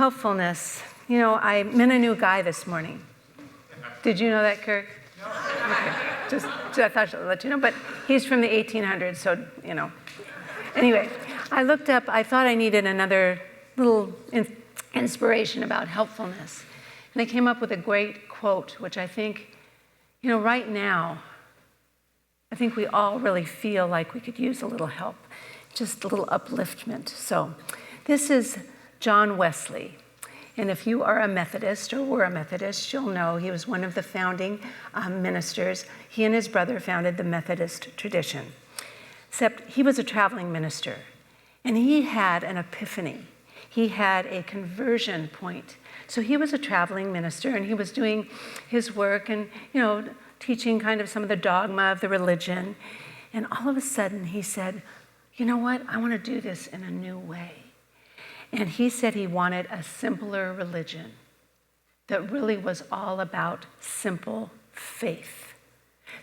Helpfulness. You know, I met a new guy this morning. Did you know that, Kirk? No. Okay. Just I thought I should let you know, but he's from the 1800s, so, you know. Anyway, I looked up, I thought I needed another little inspiration about helpfulness. And I came up with a great quote, which I think, you know, right now, I think we all really feel like we could use a little help, just a little upliftment. So this is John Wesley. And if you are a Methodist or were a Methodist, you'll know he was one of the founding ministers. He and his brother founded the Methodist tradition. Except he was a traveling minister. And he had an epiphany. He had a conversion point. So he was a traveling minister, and he was doing his work and, you know, teaching kind of some of the dogma of the religion. And all of a sudden he said, you know what? I want to do this in a new way. And he said he wanted a simpler religion that really was all about simple faith.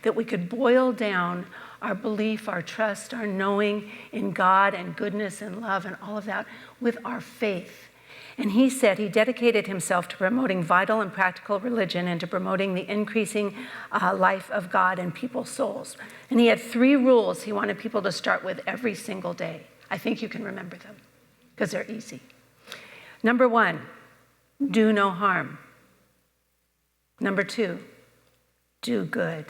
That we could boil down our belief, our trust, our knowing in God and goodness and love and all of that with our faith. And he said he dedicated himself to promoting vital and practical religion and to promoting the increasing life of God in people's souls. And he had 3 rules he wanted people to start with every single day. I think you can remember them, because they're easy. Number 1, do no harm. Number 2, do good.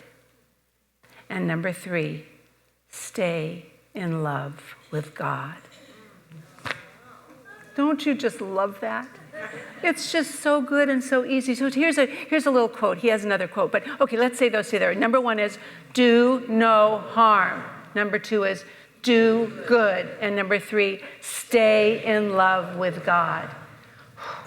And number 3, stay in love with God. Don't you just love that? It's just so good and so easy. So here's a little quote. He has another quote, but okay, let's say those together. Number 1 is do no harm. Number 2 is do good. And number 3, stay in love with God.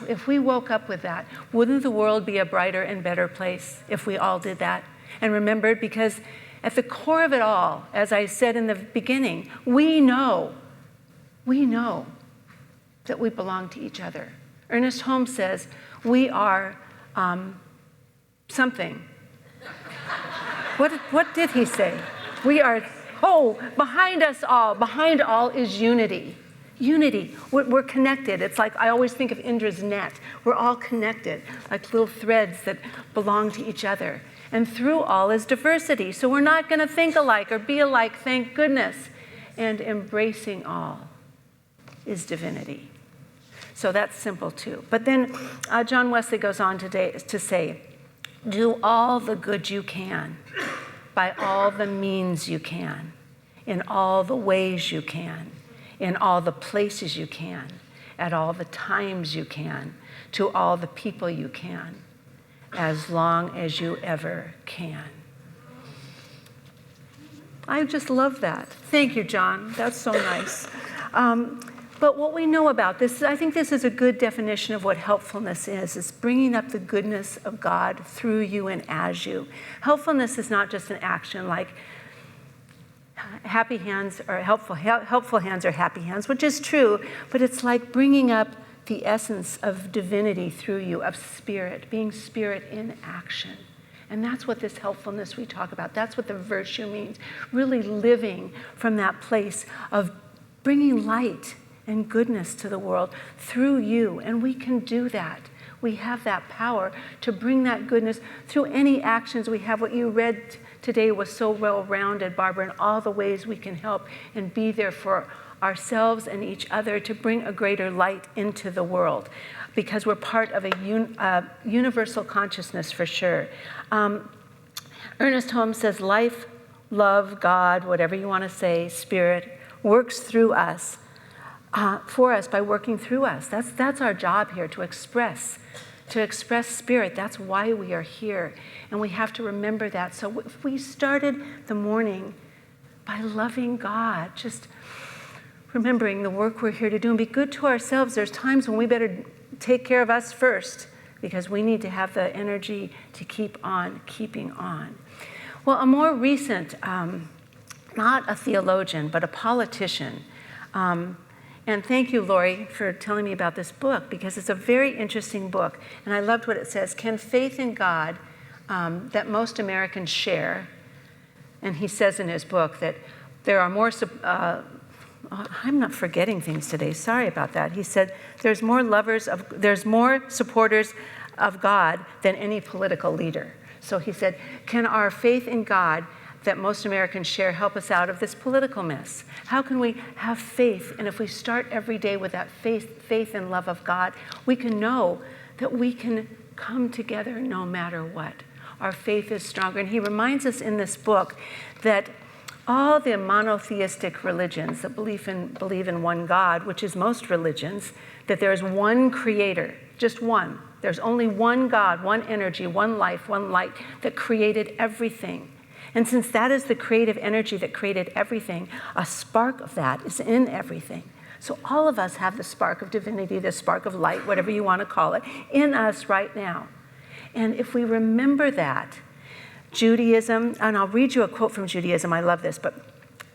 If we woke up with that, wouldn't the world be a brighter and better place if we all did that? And remembered, because at the core of it all, as I said in the beginning, we know that we belong to each other. Ernest Holmes says we are something. What did he say? We are, behind us all, behind all is unity. Unity, we're connected. It's like, I always think of Indra's net. We're all connected, like little threads that belong to each other. And through all is diversity. So we're not gonna think alike or be alike, thank goodness. And embracing all is divinity. So that's simple too. But then John Wesley goes on today to say, do all the good you can, by all the means you can, in all the ways you can, in all the places you can, at all the times you can, to all the people you can, as long as you ever can. I just love that. Thank you, John. That's so nice. But what we know about this, I think this is a good definition of what helpfulness is bringing up the goodness of God through you and as you. Helpfulness is not just an action like happy hands are helpful hands are happy hands, which is true, but it's like bringing up the essence of divinity through you, of spirit, being spirit in action. And that's what this helpfulness we talk about. That's what the virtue means, really living from that place of bringing light and goodness to the world through you. And we can do that. We have that power to bring that goodness through any actions we have. What you read today was so well-rounded, Barbara, in all the ways we can help and be there for ourselves and each other to bring a greater light into the world, because we're part of a universal consciousness for sure. Ernest Holmes says, life, love, God, whatever you want to say, spirit, works through us, for us by working through us. That's our job here, to express spirit. That's why we are here. And we have to remember that. So if we started the morning by loving God, just remembering the work we're here to do and be good to ourselves. There's times when we better take care of us first, because we need to have the energy to keep on keeping on. Well, a more recent, not a theologian, but a politician, and thank you, Lori, for telling me about this book, because it's a very interesting book. And I loved what it says. Can faith in God that most Americans share, and he says in his book that there are more I'm not forgetting things today. Sorry about that. He said, there's more supporters of God than any political leader. So he said, can our faith in God that most Americans share help us out of this political mess? How can we have faith? And if we start every day with that faith and love of God, we can know that we can come together no matter what. Our faith is stronger. And he reminds us in this book that all the monotheistic religions that believe in one God, which is most religions, that there is one creator, just one. There's only one God, one energy, one life, one light that created everything. And since that is the creative energy that created everything, a spark of that is in everything. So all of us have the spark of divinity, the spark of light, whatever you want to call it, in us right now. And if we remember that, Judaism, and I'll read you a quote from Judaism, I love this, but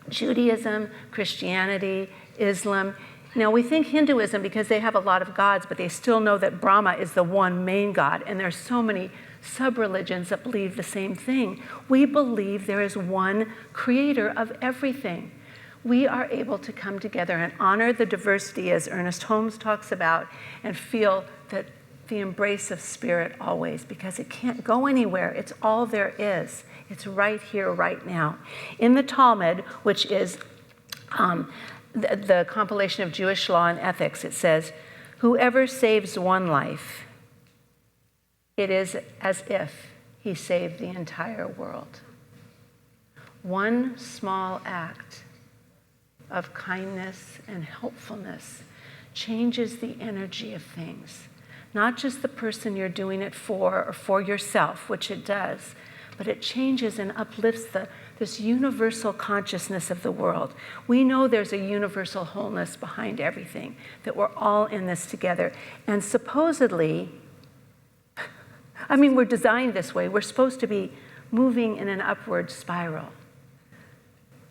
Judaism, Christianity, Islam, now we think Hinduism because they have a lot of gods, but they still know that Brahma is the one main God, and there's so many sub-religions that believe the same thing. We believe there is one creator of everything. We are able to come together and honor the diversity, as Ernest Holmes talks about, and feel that the embrace of spirit always, because it can't go anywhere. It's all there is. It's right here, right now. In the Talmud, which is the compilation of Jewish law and ethics, it says, whoever saves one life, it is as if he saved the entire world. One small act of kindness and helpfulness changes the energy of things. Not just the person you're doing it for or for yourself, which it does, but it changes and uplifts this universal consciousness of the world. We know there's a universal wholeness behind everything, that we're all in this together. And supposedly, we're designed this way. We're supposed to be moving in an upward spiral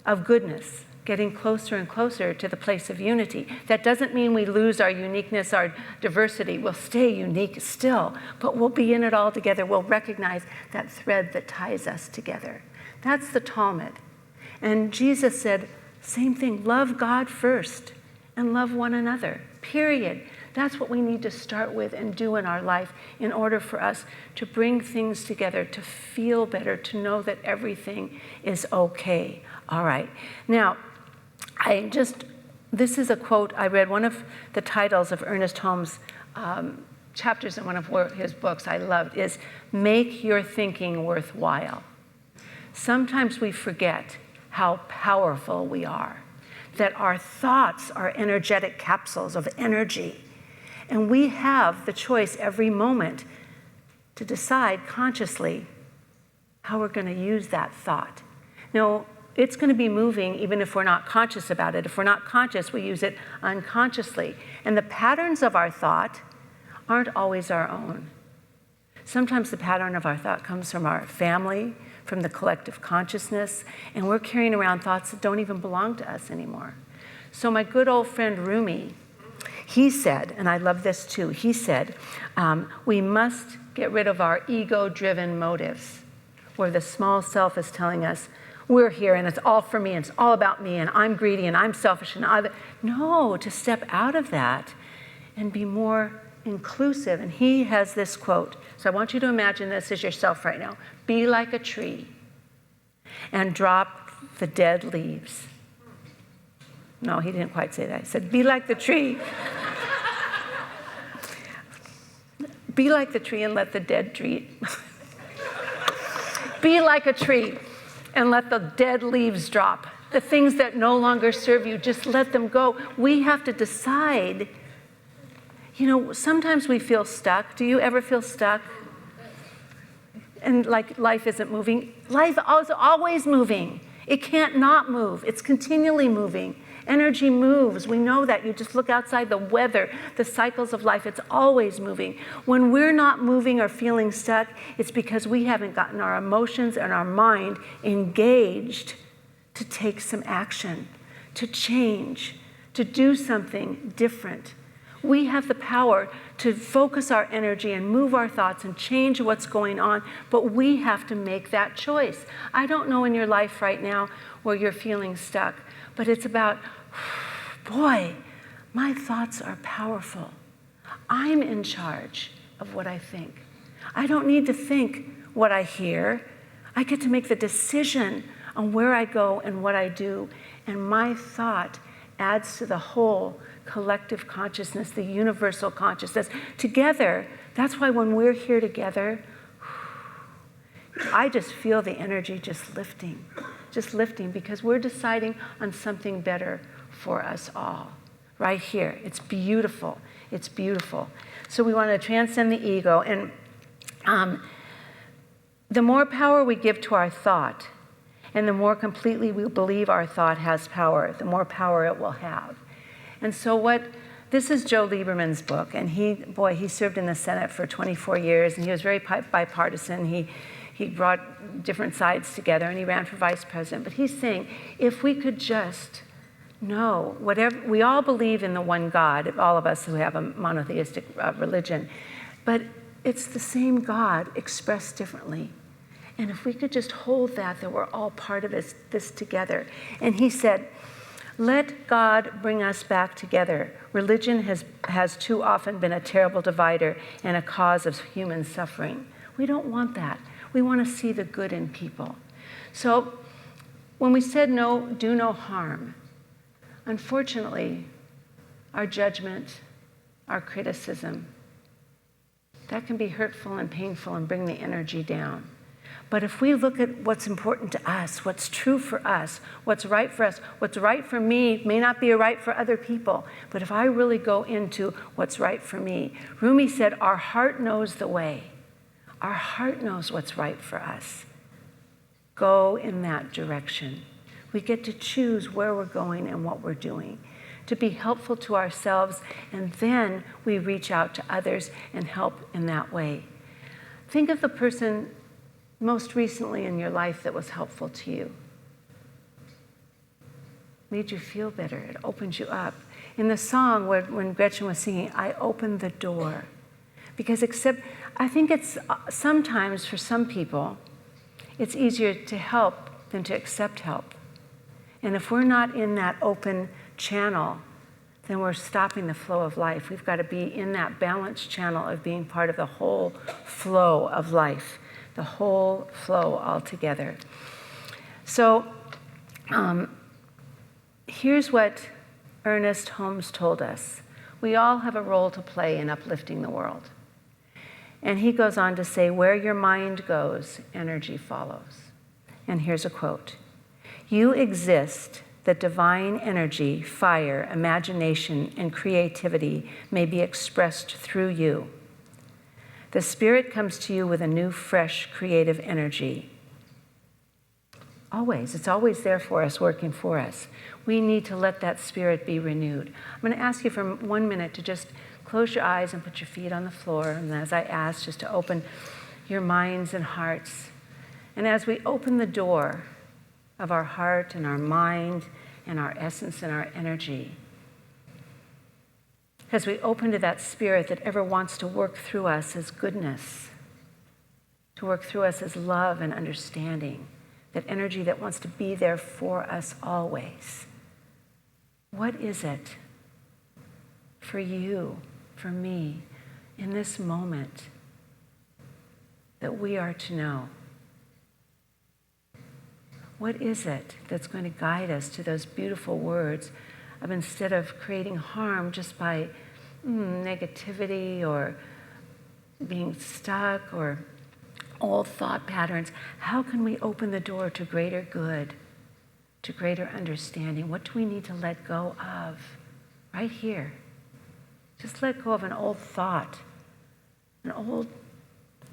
of goodness, getting closer and closer to the place of unity. That doesn't mean we lose our uniqueness, our diversity. We'll stay unique still, but we'll be in it all together. We'll recognize that thread that ties us together. That's the Talmud. And Jesus said, same thing, love God first and love one another, period. That's what we need to start with and do in our life in order for us to bring things together, to feel better, to know that everything is okay. All right. Now, this is a quote I read, one of the titles of Ernest Holmes' chapters in one of his books I loved is, Make Your Thinking Worthwhile. Sometimes we forget how powerful we are, that our thoughts are energetic capsules of energy, and we have the choice every moment to decide consciously how we're going to use that thought. Now, it's going to be moving even if we're not conscious about it. If we're not conscious, we use it unconsciously. And the patterns of our thought aren't always our own. Sometimes the pattern of our thought comes from our family, from the collective consciousness, and we're carrying around thoughts that don't even belong to us anymore. So my good old friend Rumi, he said, and I love this too, he said, we must get rid of our ego-driven motives, where the small self is telling us, we're here and it's all for me and it's all about me and I'm greedy and I'm selfish and no, to step out of that and be more inclusive. And he has this quote. So I want you to imagine this as yourself right now. Be like a tree and drop the dead leaves. No, he didn't quite say that. He said, be like the tree. Be like the tree and let the dead tree. Be like a tree and let the dead leaves drop. The things that no longer serve you, just let them go. We have to decide. Sometimes we feel stuck. Do you ever feel stuck? And like life isn't moving? Life is always moving. It can't not move. It's continually moving. Energy moves. We know that. You just look outside the weather, the cycles of life. It's always moving. When we're not moving or feeling stuck, it's because we haven't gotten our emotions and our mind engaged to take some action, to change, to do something different. We have the power to focus our energy and move our thoughts and change what's going on, but we have to make that choice. I don't know in your life right now where you're feeling stuck, but it's about boy, my thoughts are powerful. I'm in charge of what I think. I don't need to think what I hear. I get to make the decision on where I go and what I do. And my thought adds to the whole collective consciousness, the universal consciousness. Together, that's why when we're here together, I just feel the energy just lifting because we're deciding on something better for us all. Right here. It's beautiful. It's beautiful. So we want to transcend the ego. And the more power we give to our thought, and the more completely we believe our thought has power, the more power it will have. And so this is Joe Lieberman's book, and he served in the Senate for 24 years, and he was very bipartisan. He brought different sides together, and he ran for vice president. But he's saying, if we could just know, whatever, we all believe in the one God, all of us who have a monotheistic religion, but it's the same God expressed differently. And if we could just hold that we're all part of this together. And he said, let God bring us back together. Religion has too often been a terrible divider and a cause of human suffering. We don't want that. We want to see the good in people. So when we said no, do no harm, unfortunately, our judgment, our criticism, that can be hurtful and painful and bring the energy down. But if we look at what's important to us, what's true for us, what's right for us, what's right for me may not be right for other people, but if I really go into what's right for me, Rumi said, our heart knows the way. Our heart knows what's right for us. Go in that direction. We get to choose where we're going and what we're doing, to be helpful to ourselves, and then we reach out to others and help in that way. Think of the person most recently in your life that was helpful to you. Made you feel better. It opens you up. In the song when Gretchen was singing, I opened the door. Because I think it's sometimes for some people, it's easier to help than to accept help. And if we're not in that open channel, then we're stopping the flow of life. We've got to be in that balanced channel of being part of the whole flow of life, the whole flow altogether. So here's what Ernest Holmes told us. We all have a role to play in uplifting the world. And he goes on to say, where your mind goes, energy follows. And here's a quote. You exist that divine energy, fire, imagination, and creativity may be expressed through you. The Spirit comes to you with a new, fresh, creative energy. Always. It's always there for us, working for us. We need to let that Spirit be renewed. I'm going to ask you for 1 minute to just close your eyes and put your feet on the floor. And as I ask, just to open your minds and hearts. And as we open the door of our heart and our mind and our essence and our energy, as we open to that Spirit that ever wants to work through us as goodness, to work through us as love and understanding, that energy that wants to be there for us always. What is it for you, for me, in this moment that we are to know? What is it that's going to guide us to those beautiful words of, instead of creating harm just by negativity or being stuck or old thought patterns, how can we open the door to greater good, to greater understanding? What do we need to let go of right here? Just let go of an old thought, an old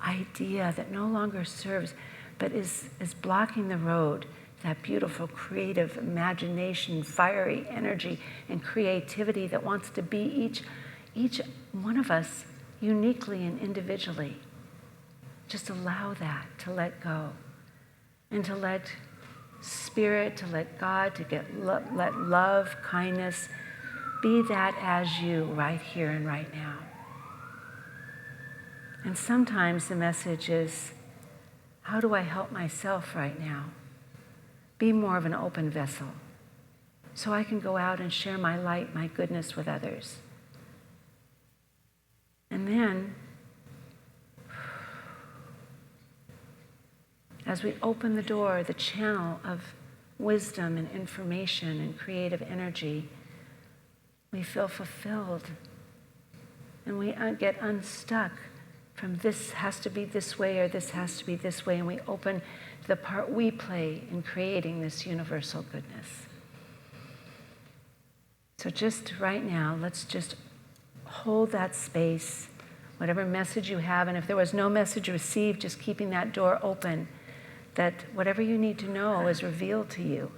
idea that no longer serves, but is blocking the road, that beautiful creative imagination, fiery energy, and creativity that wants to be each one of us uniquely and individually. Just allow that to let go, and to let Spirit, to let God, to let love, kindness, be that as you right here and right now. And sometimes the message is, how do I help myself right now? Be more of an open vessel. so I can go out and share my light, my goodness with others. And then, as we open the door, the channel of wisdom and information and creative energy, we feel fulfilled. And we get unstuck from this has to be this way or this has to be this way. And we open the part we play in creating this universal goodness. So just right now, let's just hold that space, whatever message you have. And if there was no message received, just keeping that door open, that whatever you need to know is revealed to you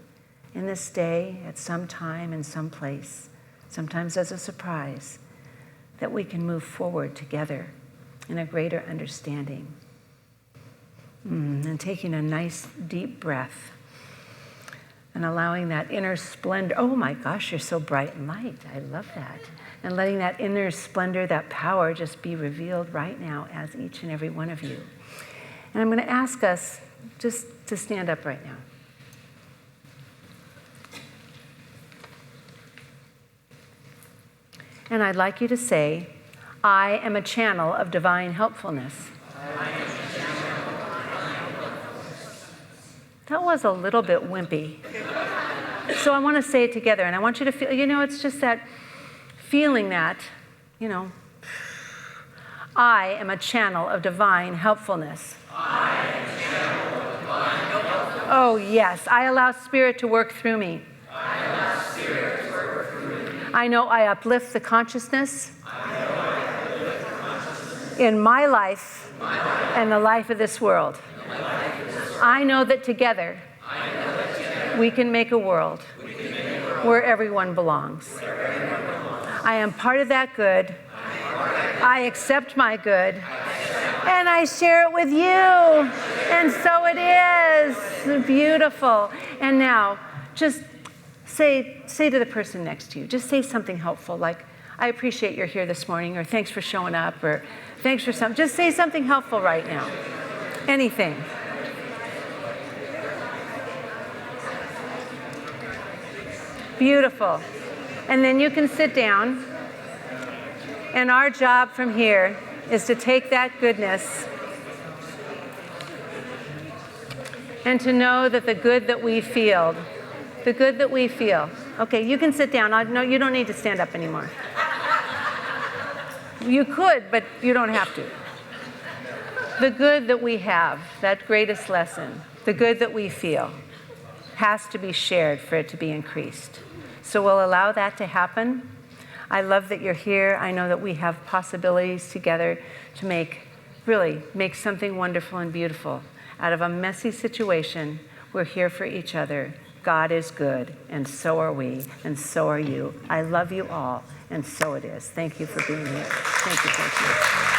in this day, at some time, in some place, sometimes as a surprise, that we can move forward together in a greater understanding. And taking a nice deep breath and allowing that inner splendor. Oh my gosh, you're so bright and light. I love that. And letting that inner splendor, that power just be revealed right now as each and every one of you. And I'm going to ask us just to stand up right now. And I'd like you to say, I am a channel of divine helpfulness. That was a little bit wimpy. So I want to say it together, and I want you to feel, it's just that feeling that, I am a channel of divine helpfulness. I am a channel of divine helpfulness. Oh, yes. I allow Spirit to work through me. I allow Spirit to work through me. I know I uplift the consciousness in my life and the life of this world. I know that together we can make a world where everyone belongs. I am part of that good. I accept my good. And I share it with you. And so it is. Beautiful. And now, just say to the person next to you, just say something helpful, like, I appreciate you're here this morning, or thanks for showing up, or thanks for something. Just say something helpful right now. Anything. Beautiful. And then you can sit down. And our job from here is to take that goodness and to know that the good that we feel, okay, you can sit down. No, you don't need to stand up anymore. You could, but you don't have to. The good that we have, that greatest lesson, the good that we feel, has to be shared for it to be increased. So we'll allow that to happen. I love that you're here. I know that we have possibilities together to make something wonderful and beautiful out of a messy situation. We're here for each other. God is good, and so are we, and so are you. I love you all, and so it is. Thank you for being here. Thank you.